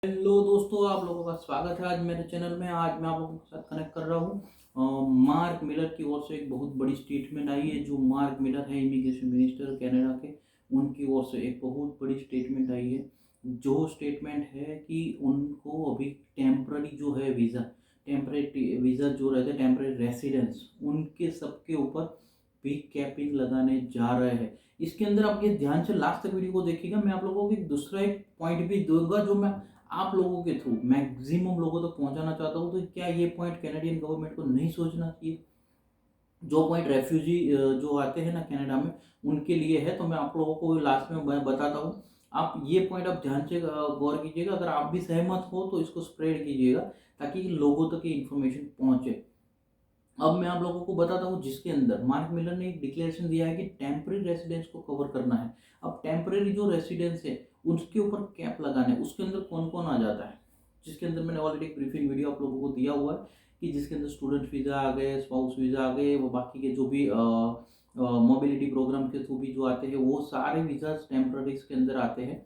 Hello दोस्तों, आप लोगों का स्वागत है आज मेरे चैनल में। आज मैं आप लोगों के साथ कनेक्ट कर रहा हूँ। मार्क मिलर की ओर से एक बहुत बड़ी स्टेटमेंट आई है। जो मार्क मिलर है, इमिग्रेशन मिनिस्टर कनाडा के, उनकी ओर से एक बहुत बड़ी स्टेटमेंट आई है। जो स्टेटमेंट है कि उनको अभी टेम्पररी जो है वीज़ा, टेम्पररी वीज़ा जो रहते हैं, टेम्पररी रेसिडेंस, उनके सबके ऊपर भी कैपिंग लगाने जा रहे हैं। इसके अंदर आप ये ध्यान से लास्ट तक वीडियो को देखिएगा। मैं आप लोगों को एक दूसरा एक पॉइंट भी दूंगा जो मैं आप लोगों के थ्रू मैक्सिमम लोगों तक पहुंचाना चाहता हूं। तो क्या ये पॉइंट कैनेडियन गवर्नमेंट को नहीं सोचना चाहिए? जो पॉइंट रेफ्यूजी जो आते हैं ना कनाडा में, उनके लिए है। तो मैं आप लोगों को लास्ट में मैं बताता हूँ। आप ये पॉइंट आप ध्यान से गौर कीजिएगा। अगर आप भी सहमत हो तो इसको स्प्रेड कीजिएगा ताकि लोगों तक ये इन्फॉर्मेशन पहुंचे। अब मैं आप लोगों को बताता हूँ जिसके अंदर मार्क मिलर ने एक डिक्लेरेशन दिया है कि टेम्पररी रेसिडेंस को कवर करना है। अब टेम्पररी जो रेसिडेंस है उसके ऊपर कैप लगाना है। उसके अंदर कौन कौन आ जाता है, जिसके अंदर मैंने ऑलरेडी एक ब्रीफिंग वीडियो आप लोगों को दिया हुआ है कि जिसके अंदर स्टूडेंट वीज़ा आ गए, स्पाउस वीज़ा आ गए, वो बाकी के जो भी मोबिलिटी प्रोग्राम के थ्रू भी जो आते हैं, वो सारे वीज़ा टेम्पररी के अंदर आते हैं।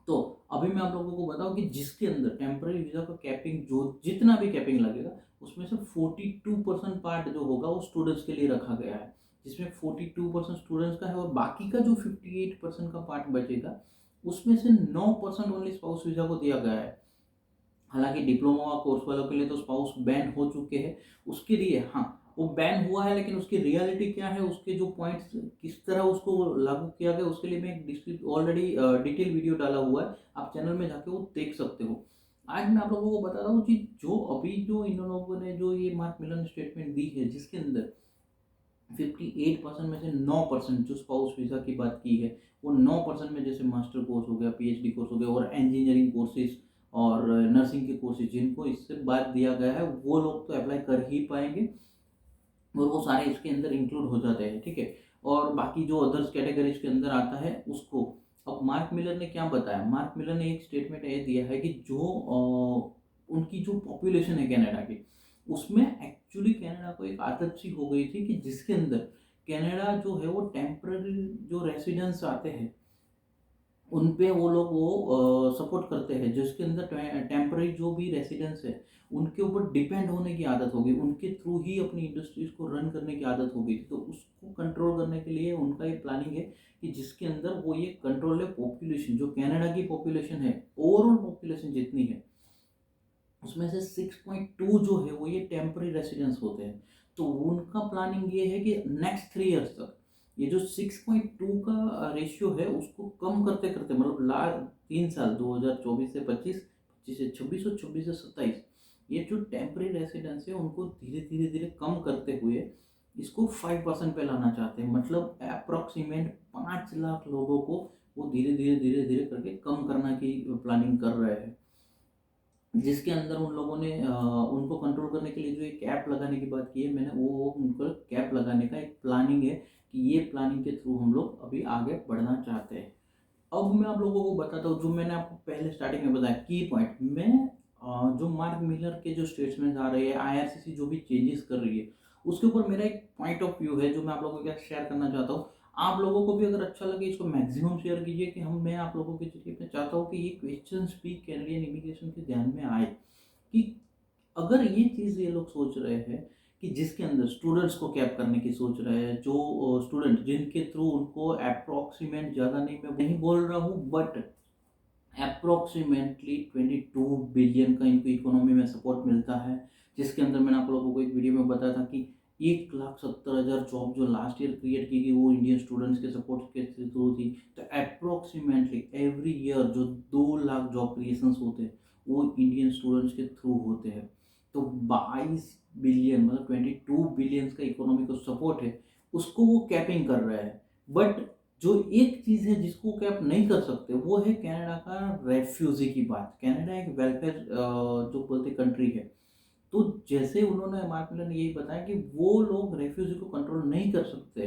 तो अभी मैं आप लोगों को बताऊं कि जिसके अंदर टेम्पररी वीजा का कैपिंग, जो जितना भी कैपिंग लगेगा उसमें से 42% पार्ट जो होगा वो स्टूडेंट्स के लिए रखा गया है। जिसमें 42% स्टूडेंट्स का है और बाकी का जो 58% का पार्ट बचेगा उसमें से 9% ओनली स्पाउस वीजा को दिया गया है। हालांकि डिप्लोमा कोर्स वालों के लिए तो स्पाउस बैन हो चुके हैं। उसके लिए हाँ, वो बैन हुआ है, लेकिन उसकी रियलिटी क्या है, उसके जो पॉइंट्स किस तरह उसको लागू किया गया, उसके लिए मैं एक ऑलरेडी डिटेल वीडियो डाला हुआ है। आप चैनल में जाके वो देख सकते हो। आज मैं आप लोगों को बता रहा हूँ कि जो अभी जो इन लोगों ने जो ये मार्क मिलर ने स्टेटमेंट दी है, जिसके अंदर 58% में से 9% जो स्पाउस वीज़ा की बात की है, वो 9% में जैसे मास्टर कोर्स हो गया, पीएचडी कोर्स हो गया और इंजीनियरिंग कोर्सेज और नर्सिंग के कोर्सेज, जिनको इससे बात दिया गया है, वो लोग तो अप्लाई कर ही पाएंगे और वो सारे इसके अंदर इंक्लूड हो जाते हैं। ठीक है। और बाकी जो अदर्स कैटेगरीज के अंदर आता है उसको, अब मार्क मिलर ने क्या बताया? मार्क मिलर ने एक स्टेटमेंट ये दिया है कि जो उनकी जो पॉपुलेशन है कनाडा की, उसमें एक्चुअली कनाडा को एक आदत सी हो गई थी कि जिसके अंदर कनाडा जो है वो टेम्पररी जो रेसिडेंट्स आते हैं उन पे वो लोग वो सपोर्ट करते हैं। जिसके अंदर टेम्पररी जो भी रेसिडेंट्स है उनके ऊपर डिपेंड होने की आदत होगी, उनके थ्रू ही अपनी इंडस्ट्रीज को रन करने की आदत होगी। तो उसको कंट्रोल करने के लिए उनका एक प्लानिंग है कि जिसके अंदर वो ये कंट्रोल है पॉपुलेशन, जो कनाडा की पॉपुलेशन है, ओवरऑल पॉपुलेशन जितनी है उसमें से 6.2 जो है वो ये टेम्पररी रेसिडेंस होते हैं। तो उनका प्लानिंग ये है कि नेक्स्ट 3 इयर्स तक ये जो 6.2 का रेशियो है उसको कम करते करते, मतलब 3 साल 2024 से 25, 25 से 26 और 26 से 27, ये जो टेम्पररी रेसिडेंस है उनको धीरे धीरे धीरे कम करते हुए इसको 5% पे लाना चाहते हैं। मतलब अप्रॉक्सीमेट 5 लाख लोगों को वो धीरे धीरे धीरे धीरे करके कम करने की प्लानिंग कर रहे हैं। जिसके अंदर उन लोगों ने उनको कंट्रोल करने के लिए जो एक कैप लगाने की बात की है मैंने, वो उनको कैप लगाने का एक प्लानिंग है कि ये प्लानिंग के थ्रू हम लोग अभी आगे बढ़ना चाहते हैं। अब मैं आप लोगों को बताता हूँ जो मैंने आपको पहले स्टार्टिंग में बताया की पॉइंट। मैं जो मार्क मिलर के जो स्टेटमेंट आ रहे हैं, आईआरसीसी जो भी चेंजेस कर रही है, उसके ऊपर मेरा एक पॉइंट ऑफ व्यू है जो मैं आप लोगों के साथ शेयर करना चाहता हूँ। आप लोगों को भी अगर अच्छा लगे इसको मैक्सिमम शेयर कीजिए कि हम मैं आप लोगों के जरिए मैं चाहता हूँ कि ये क्वेश्चंस भी कैनेडियन इमिग्रेशन के ध्यान में आए कि अगर ये चीज़ ये लोग सोच रहे हैं कि जिसके अंदर स्टूडेंट्स को कैप करने की सोच रहे हैं, जो स्टूडेंट जिनके थ्रू उनको अप्रॉक्सीमेट, ज़्यादा नहीं मैं नहीं बोल रहा हूँ, बट अप्रॉक्सीमेटली 22 बिलियन का इनको इकोनॉमी में सपोर्ट मिलता है। जिसके अंदर मैंने आप लोगों को एक वीडियो में बताया था कि 1,70,000 जॉब जो लास्ट ईयर क्रिएट की गई वो इंडियन स्टूडेंट्स के सपोर्ट के थ्रू थी। तो अप्रॉक्सीमेटली एवरी ईयर जो 2 लाख जॉब क्रिएशंस होते हैं वो इंडियन स्टूडेंट्स के थ्रू होते हैं। तो 22 बिलियन मतलब 22 बिलियन का इकोनॉमी को सपोर्ट है, उसको वो कैपिंग कर रहा है। बट जो एक चीज़ है जिसको कैप नहीं कर सकते वो है कनाडा का रेफ्यूजी की बात। कनाडा एक वेलफेयर जो बोलते कंट्री है। तो जैसे उन्होंने मार्क मिलर ने यही बताया कि वो लोग रेफ्यूजी को कंट्रोल नहीं कर सकते।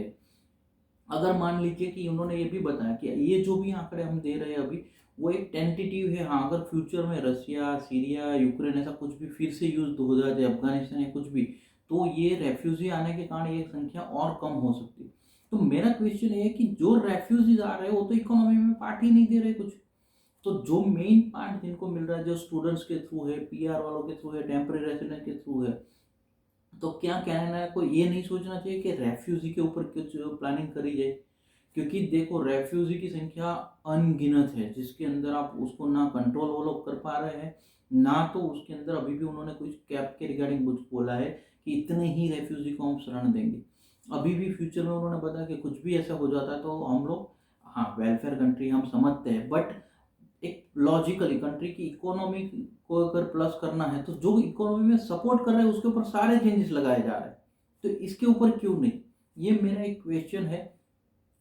अगर मान लीजिए कि उन्होंने ये भी बताया कि ये जो भी आंकड़े हम दे रहे हैं अभी वो एक टेंटेटिव है। हाँ, अगर फ्यूचर में रसिया, सीरिया, यूक्रेन ऐसा कुछ भी फिर से यूज हो जाए, अफगानिस्तान या कुछ भी, तो ये रेफ्यूजी आने के कारण ये संख्या और कम हो सकती है। तो मेरा क्वेश्चन ये है कि जो रेफ्यूजीज आ रहे हैं वो तो इकोनॉमी में पार्ट ही नहीं दे रहे कुछ। तो जो मेन पार्ट जिनको मिल रहा है, जो स्टूडेंट्स के थ्रू है, पीआर वालों के थ्रू है, टेम्परेरी रेसिडेंट के थ्रू है, तो क्या कहना है, को ये नहीं सोचना चाहिए कि रेफ्यूजी के ऊपर कुछ प्लानिंग करी जाए? क्योंकि देखो रेफ्यूजी की संख्या अनगिनत है, जिसके अंदर आप उसको ना कंट्रोल वो लोग कर पा रहे हैं, ना तो उसके अंदर अभी भी उन्होंने कुछ कैप के रिगार्डिंग कुछ बोला है कि इतने ही रेफ्यूजी को हम शरण देंगे। अभी भी फ्यूचर में उन्होंने बताया कि कुछ भी ऐसा हो जाता है तो हम लोग, हाँ वेलफेयर कंट्री हम समझते हैं, बट एक लॉजिकली कंट्री की इकोनॉमी को अगर प्लस करना है तो जो इकोनॉमी में सपोर्ट कर रहे हैं उसके ऊपर सारे चेंजेस लगाए जा रहे हैं, तो इसके ऊपर क्यों नहीं? ये मेरा एक क्वेश्चन है।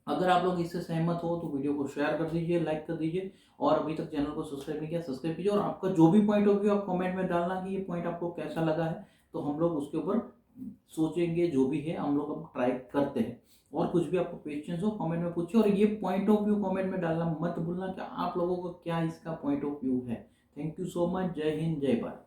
अगर आप लोग इससे सहमत हो तो वीडियो को शेयर कर दीजिए, लाइक कर दीजिए, और अभी तक चैनल को सब्सक्राइब नहीं किया सब्सक्राइब कीजिए, और आपका जो भी पॉइंट ऑफ व्यू आप कमेंट में डालना कि ये पॉइंट आपको कैसा लगा है, तो हम लोग उसके ऊपर सोचेंगे, जो भी है हम लोग अब ट्राई करते हैं। और कुछ भी आपको क्वेश्चन हो कमेंट में पूछिए, और ये पॉइंट ऑफ व्यू कमेंट में डालना मत भूलना कि आप लोगों को क्या इसका पॉइंट ऑफ व्यू है। Thank you so much. जय हिंद, जय भारत।